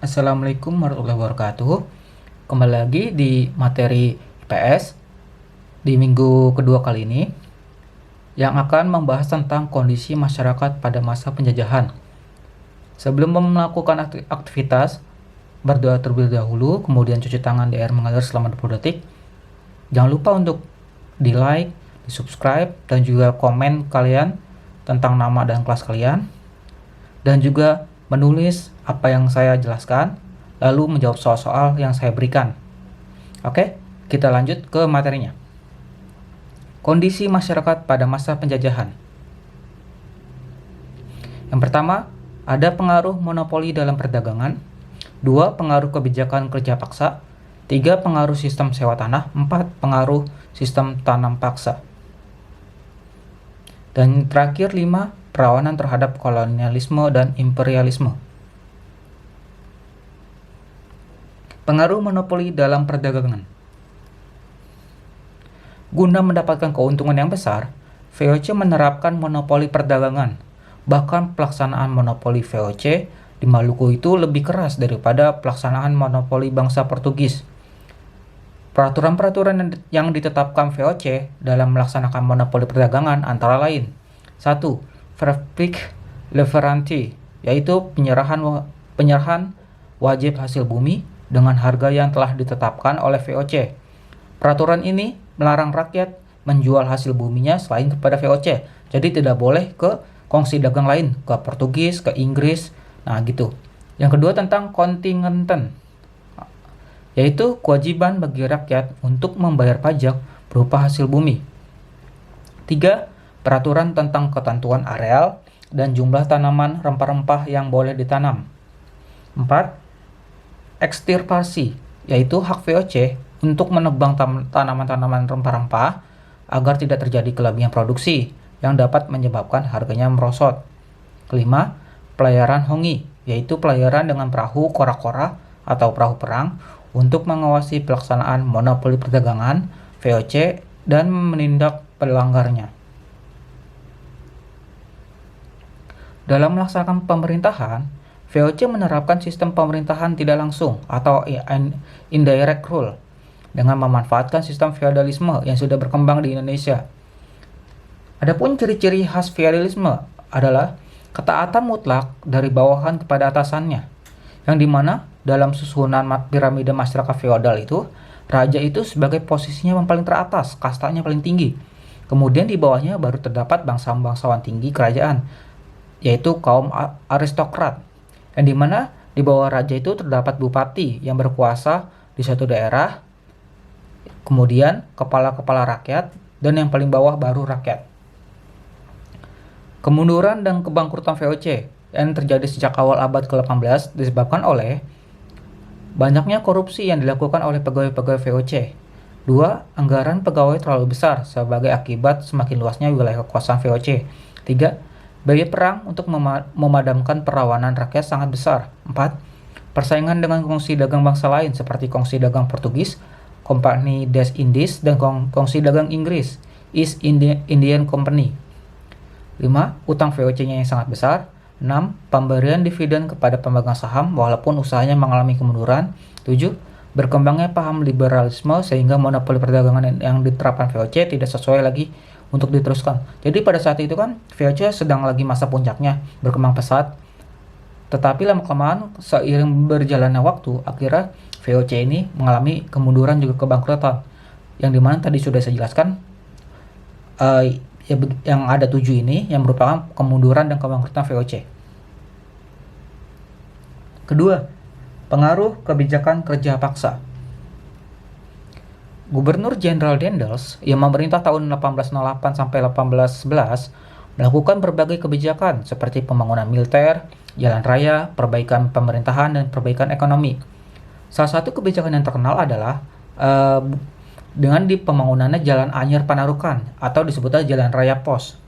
Assalamualaikum warahmatullahi wabarakatuh. Kembali lagi di materi IPS di minggu kedua kali ini yang akan membahas tentang kondisi masyarakat pada masa penjajahan. Sebelum melakukan aktivitas, berdoa terlebih dahulu, kemudian cuci tangan di air mengalir selama 20 detik. Jangan lupa untuk di like, di subscribe, dan juga komen kalian tentang nama dan kelas kalian. Dan juga menulis apa yang saya jelaskan, lalu menjawab soal-soal yang saya berikan. Oke, kita lanjut ke materinya. Kondisi masyarakat pada masa penjajahan. Yang pertama, ada pengaruh monopoli dalam perdagangan. 2. Pengaruh kebijakan kerja paksa. 3. Pengaruh sistem sewa tanah. 4. Pengaruh sistem tanam paksa. Dan terakhir 5. Perlawanan terhadap kolonialisme dan imperialisme. Pengaruh monopoli dalam perdagangan. Guna mendapatkan keuntungan yang besar, VOC menerapkan monopoli perdagangan. Bahkan pelaksanaan monopoli VOC di Maluku itu lebih keras daripada pelaksanaan monopoli bangsa Portugis. Peraturan-peraturan yang ditetapkan VOC dalam melaksanakan monopoli perdagangan antara lain: 1. Verplicht leverantie, yaitu penyerahan wajib hasil bumi dengan harga yang telah ditetapkan oleh VOC. Peraturan ini melarang rakyat menjual hasil buminya selain kepada VOC. Jadi tidak boleh ke kongsi dagang lain, ke Portugis, ke Inggris, nah gitu. Yang kedua tentang kontingenten, yaitu kewajiban bagi rakyat untuk membayar pajak berupa hasil bumi. 3. Peraturan tentang ketentuan areal dan jumlah tanaman rempah-rempah yang boleh ditanam. 4. Ekstirpasi, yaitu hak VOC untuk menebang tanaman-tanaman rempah-rempah agar tidak terjadi kelebihan produksi yang dapat menyebabkan harganya merosot. 5. Pelayaran hongi, yaitu pelayaran dengan perahu kora-kora atau perahu perang untuk mengawasi pelaksanaan monopoli perdagangan VOC dan menindak pelanggarnya. Dalam melaksanakan pemerintahan, VOC menerapkan sistem pemerintahan tidak langsung atau indirect rule dengan memanfaatkan sistem feodalisme yang sudah berkembang di Indonesia. Adapun ciri-ciri khas feodalisme adalah ketaatan mutlak dari bawahan kepada atasannya, yang dimana dalam susunan piramida masyarakat feodal itu, raja itu sebagai posisinya yang paling teratas, kastanya paling tinggi. Kemudian di bawahnya baru terdapat bangsawan tinggi kerajaan, yaitu kaum aristokrat, yang dimana di bawah raja itu terdapat bupati yang berkuasa di suatu daerah, kemudian kepala-kepala rakyat, dan yang paling bawah baru rakyat. Kemunduran dan kebangkrutan VOC yang terjadi sejak awal abad ke-18 disebabkan oleh banyaknya korupsi yang dilakukan oleh pegawai-pegawai VOC. 2. Anggaran pegawai terlalu besar sebagai akibat semakin luasnya wilayah kekuasaan VOC. 3. Biaya perang untuk memadamkan perlawanan rakyat sangat besar. 4. Persaingan dengan kongsi dagang bangsa lain seperti kongsi dagang Portugis, Compagnie des Indes, dan kongsi dagang Inggris, East Indian Company. 5. Utang VOC-nya yang sangat besar. 6. Pemberian dividen kepada pemegang saham walaupun usahanya mengalami kemunduran. 7. Berkembangnya paham liberalisme sehingga monopoli perdagangan yang diterapkan VOC tidak sesuai lagi untuk diteruskan. Jadi pada saat itu kan VOC sedang lagi masa puncaknya, berkembang pesat. Tetapi lama-kelamaan seiring berjalannya waktu, akhirnya VOC ini mengalami kemunduran juga kebangkrutan. Yang dimana tadi sudah saya jelaskan, yang ada 7 ini yang merupakan kemunduran dan kebangkrutan VOC. Kedua, pengaruh kebijakan kerja paksa. Gubernur Jenderal Daendels yang memerintah tahun 1808 sampai 1811 melakukan berbagai kebijakan seperti pembangunan militer, jalan raya, perbaikan pemerintahan, dan perbaikan ekonomi. Salah satu kebijakan yang terkenal adalah dengan pembangunannya Jalan Anyer Panarukan atau disebutnya Jalan Raya Pos.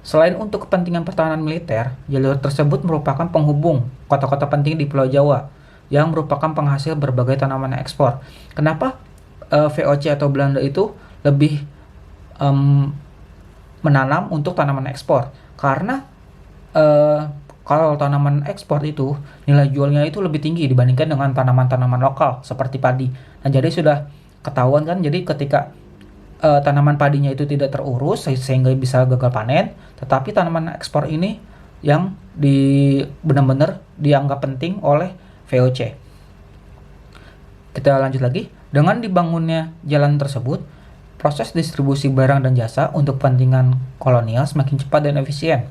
Selain untuk kepentingan pertahanan militer, jalur tersebut merupakan penghubung kota-kota penting di Pulau Jawa yang merupakan penghasil berbagai tanaman ekspor. Kenapa VOC atau Belanda itu lebih menanam untuk tanaman ekspor? Karena Kalau tanaman ekspor itu nilai jualnya itu lebih tinggi dibandingkan dengan tanaman-tanaman lokal seperti padi. Nah, jadi sudah ketahuan kan, jadi ketika tanaman padinya itu tidak terurus sehingga bisa gagal panen, tetapi tanaman ekspor ini yang benar-benar dianggap penting oleh VOC. Kita lanjut lagi. Dengan dibangunnya jalan tersebut, proses distribusi barang dan jasa untuk kepentingan kolonial semakin cepat dan efisien.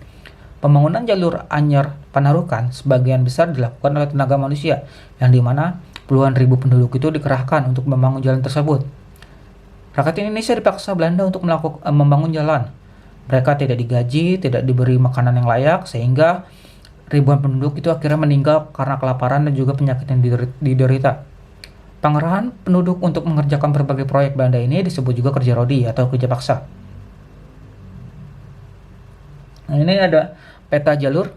Pembangunan jalur Anyer Panarukan sebagian besar dilakukan oleh tenaga manusia, yang dimana puluhan ribu penduduk itu dikerahkan untuk membangun jalan tersebut. Rakyat Indonesia dipaksa Belanda untuk membangun jalan. Mereka tidak digaji, tidak diberi makanan yang layak, sehingga ribuan penduduk itu akhirnya meninggal karena kelaparan dan juga penyakit yang diderita. Pengerahan penduduk untuk mengerjakan berbagai proyek Belanda ini disebut juga kerja rodi atau kerja paksa. Nah, ini ada peta jalur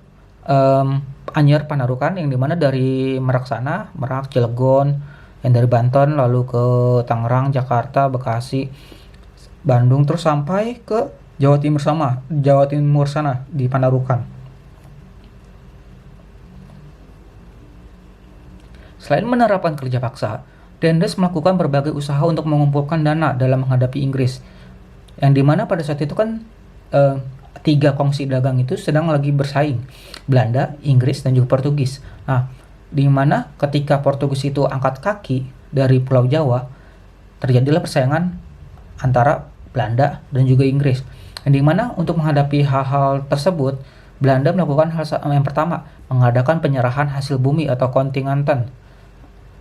Anyer Panarukan, yang dimana dari Merak sana, Merak, Cilegon, yang dari Banten lalu ke Tangerang, Jakarta, Bekasi, Bandung, terus sampai ke Jawa Timur sana di Panarukan. Selain menerapkan kerja paksa, Daendels melakukan berbagai usaha untuk mengumpulkan dana dalam menghadapi Inggris, yang dimana pada saat itu kan tiga kongsi dagang itu sedang lagi bersaing, Belanda, Inggris, dan juga Portugis. Nah, di mana ketika Portugis itu angkat kaki dari Pulau Jawa, terjadilah persaingan antara Belanda dan juga Inggris. Yang dimana untuk menghadapi hal-hal tersebut, Belanda melakukan hal yang pertama, mengadakan penyerahan hasil bumi atau kontinganten,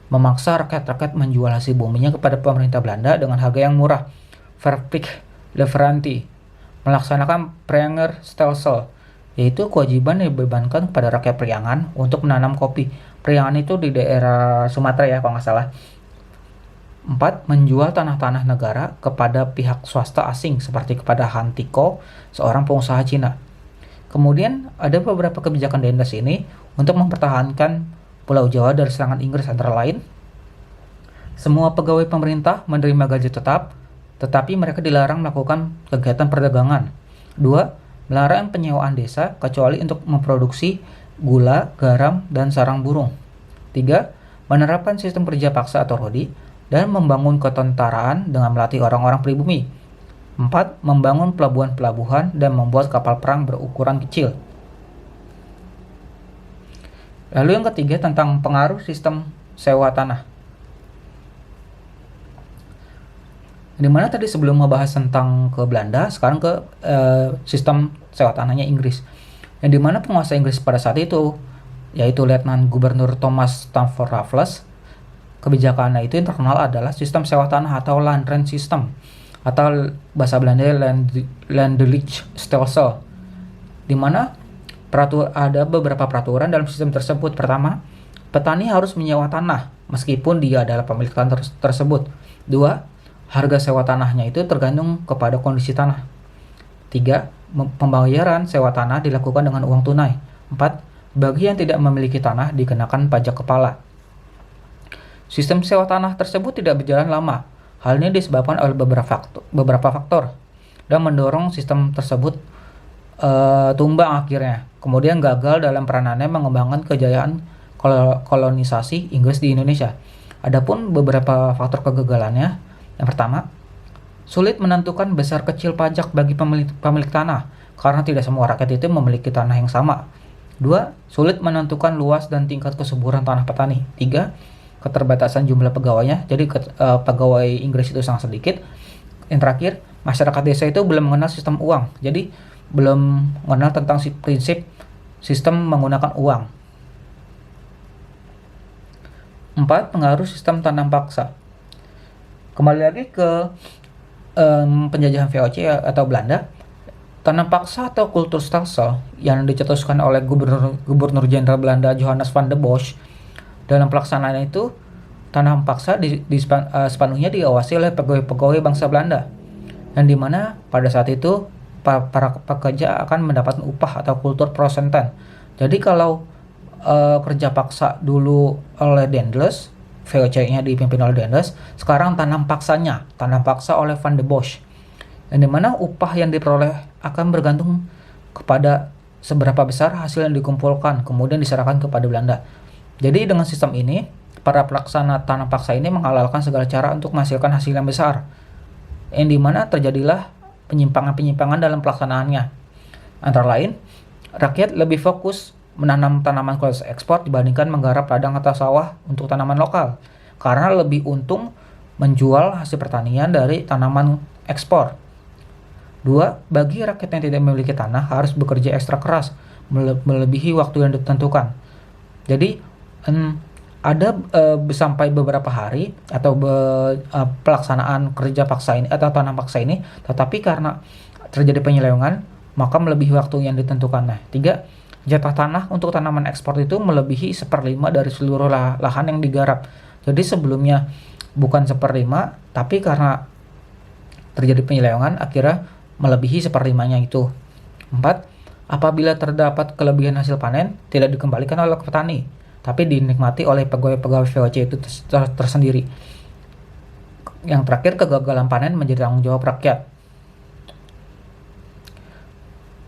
memaksa rakyat-rakyat menjual hasil buminya kepada pemerintah Belanda dengan harga yang murah, verplicht leverantie, melaksanakan Prengerstelsel, yaitu kewajiban yang dibebankan kepada rakyat Priangan untuk menanam kopi. Priangan itu di daerah Sumatera ya kalau nggak salah. 4. Menjual tanah-tanah negara kepada pihak swasta asing seperti kepada Han Tiko, seorang pengusaha Cina. Kemudian ada beberapa kebijakan Daendels ini untuk mempertahankan Pulau Jawa dari serangan Inggris, antara lain semua pegawai pemerintah menerima gaji tetap, tetapi mereka dilarang melakukan kegiatan perdagangan. 2. Melarang penyewaan desa kecuali untuk memproduksi gula, garam, dan sarang burung. 3. Menerapkan sistem kerja paksa atau rodi dan membangun ketentaraan dengan melatih orang-orang pribumi. 4. Membangun pelabuhan-pelabuhan dan membuat kapal perang berukuran kecil. Lalu yang ketiga tentang pengaruh sistem sewa tanah. Dimana tadi sebelum membahas tentang ke Belanda, sekarang ke sistem sewa tanahnya Inggris. Yang dimana penguasa Inggris pada saat itu, yaitu Letnan Gubernur Thomas Stamford Raffles, kebijakannya itu yang terkenal adalah sistem sewa tanah atau land rent system, atau bahasa Belanda landelijk stelsel, dimana ada beberapa peraturan dalam sistem tersebut. Pertama, petani harus menyewa tanah meskipun dia adalah pemilik tanah tersebut. 2. Harga sewa tanahnya itu tergantung kepada kondisi tanah. 3. Pembayaran sewa tanah dilakukan dengan uang tunai. 4. Bagi yang tidak memiliki tanah dikenakan pajak kepala. Sistem sewa tanah tersebut tidak berjalan lama. Hal ini disebabkan oleh beberapa faktor dan mendorong sistem tersebut tumbang akhirnya. Kemudian gagal dalam peranannya mengembangkan kejayaan kolonisasi Inggris di Indonesia. Adapun beberapa faktor kegagalannya, yang pertama, sulit menentukan besar kecil pajak bagi pemilik tanah karena tidak semua rakyat itu memiliki tanah yang sama. 2. Sulit menentukan luas dan tingkat kesuburan tanah petani. 3. Keterbatasan jumlah pegawainya, jadi pegawai Inggris itu sangat sedikit. Yang terakhir, masyarakat desa itu belum mengenal sistem uang, jadi belum mengenal tentang prinsip sistem menggunakan uang. 4. Pengaruh sistem tanam paksa. Kembali lagi ke penjajahan VOC atau Belanda, tanam paksa atau kultur stelsel yang dicetuskan oleh Gubernur Jenderal Belanda Johannes van der Bosch. Dalam pelaksanaan itu, tanam paksa sepenuhnya diawasi oleh pegawai-pegawai bangsa Belanda, yang dimana pada saat itu para pekerja akan mendapatkan upah atau kultur prosenten. Jadi kalau kerja paksa dulu oleh Daendels, VOC-nya dipimpin oleh Daendels, sekarang tanam paksa oleh Van der Bosch, yang dimana upah yang diperoleh akan bergantung kepada seberapa besar hasil yang dikumpulkan, kemudian diserahkan kepada Belanda. Jadi dengan sistem ini, para pelaksana tanam paksa ini menghalalkan segala cara untuk menghasilkan hasil yang besar, yang dimana terjadilah penyimpangan-penyimpangan dalam pelaksanaannya. Antara lain, rakyat lebih fokus menanam tanaman kualitas ekspor dibandingkan menggarap ladang atau sawah untuk tanaman lokal, karena lebih untung menjual hasil pertanian dari tanaman ekspor. 2. Bagi rakyat yang tidak memiliki tanah harus bekerja ekstra keras, melebihi waktu yang ditentukan. Jadi, ada sampai beberapa hari atau pelaksanaan kerja paksa ini atau tanam paksa ini, tetapi karena terjadi penyelewengan, maka melebihi waktu yang ditentukan. Nah, 3. Jatah tanah untuk tanaman ekspor itu melebihi 1/5 dari seluruh lahan yang digarap. Jadi sebelumnya bukan 1/5, tapi karena terjadi penyelewengan, akhirnya melebihi 1/5-nya itu. 4. Apabila terdapat kelebihan hasil panen, tidak dikembalikan oleh petani, tapi dinikmati oleh pegawai-pegawai VOC itu tersendiri. Yang terakhir, kegagalan panen menjadi tanggung jawab rakyat.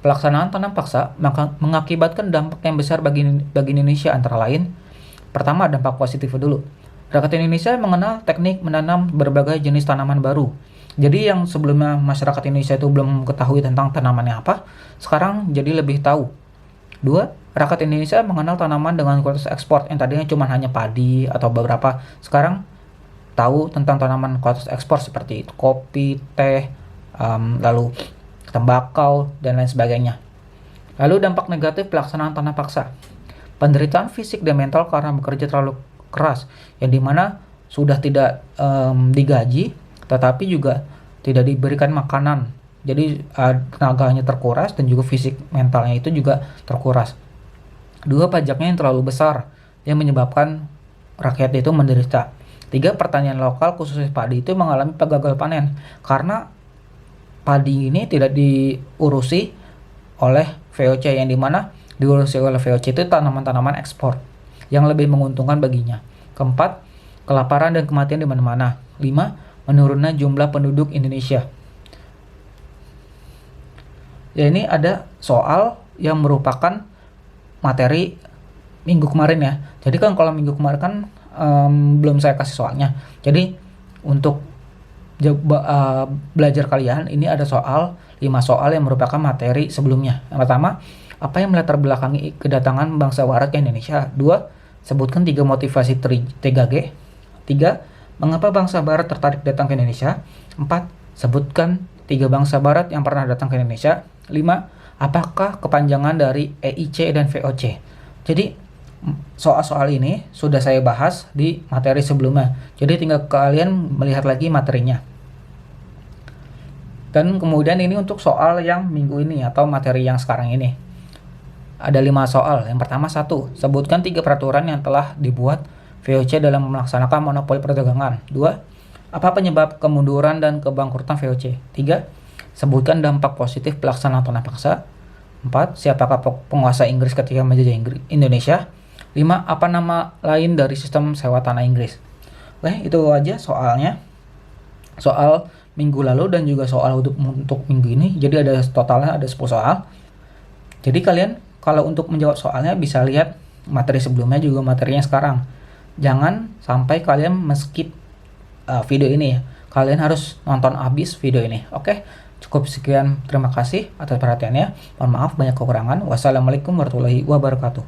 Pelaksanaan tanam paksa mengakibatkan dampak yang besar bagi Indonesia, antara lain, pertama, dampak positif dulu. Rakyat Indonesia mengenal teknik menanam berbagai jenis tanaman baru. Jadi yang sebelumnya masyarakat Indonesia itu belum mengetahui tentang tanamannya apa, sekarang jadi lebih tahu. 2. Rakyat Indonesia mengenal tanaman dengan kualitas ekspor yang tadinya cuma hanya padi atau beberapa, sekarang tahu tentang tanaman kualitas ekspor seperti kopi, teh, lalu tembakau, dan lain sebagainya. Lalu dampak negatif pelaksanaan tanam paksa. Penderitaan fisik dan mental karena bekerja terlalu keras, yang dimana sudah tidak digaji, tetapi juga tidak diberikan makanan. Jadi tenaganya terkuras dan juga fisik mentalnya itu juga terkuras. 2. Pajaknya yang terlalu besar yang menyebabkan rakyat itu menderita. 3. Pertanian lokal khususnya padi itu mengalami gagal panen karena padi ini tidak diurusi oleh VOC, yang dimana diurusi oleh VOC itu tanaman-tanaman ekspor yang lebih menguntungkan baginya. 4. Kelaparan dan kematian di mana-mana. 5. Menurunnya jumlah penduduk Indonesia. Ya, ini ada soal yang merupakan materi minggu kemarin ya. Jadi kan kalau minggu kemarin kan belum saya kasih soalnya. Jadi untuk belajar kalian, ini ada 5 soal yang merupakan materi sebelumnya. Yang pertama, apa yang melatar belakangi kedatangan bangsa Barat ke Indonesia? 2. Sebutkan 3 motivasi 3G. 3. Mengapa bangsa Barat tertarik datang ke Indonesia? 4. Sebutkan 3 bangsa Barat yang pernah datang ke Indonesia. 5. Apakah kepanjangan dari EIC dan VOC? Jadi soal-soal ini sudah saya bahas di materi sebelumnya. Jadi tinggal kalian melihat lagi materinya. Dan kemudian ini untuk soal yang minggu ini atau materi yang sekarang ini. Ada 5 soal. Yang pertama, 1. Sebutkan 3 peraturan yang telah dibuat VOC dalam melaksanakan monopoli perdagangan. 2. Apa penyebab kemunduran dan kebangkrutan VOC? 3. Sebutkan dampak positif pelaksanaan tanam paksa. 4. Siapakah penguasa Inggris ketika menjajah Indonesia? 5. Apa nama lain dari sistem sewa tanah Inggris? Oke, itu aja soalnya. Soal minggu lalu dan juga soal untuk minggu ini. Jadi ada totalnya ada 10 soal. Jadi kalian kalau untuk menjawab soalnya bisa lihat materi sebelumnya juga materinya sekarang. Jangan sampai kalian skip video ini ya. Kalian harus nonton habis video ini. Oke, cukup sekian. Terima kasih atas perhatiannya. Mohon maaf banyak kekurangan. Wassalamualaikum warahmatullahi wabarakatuh.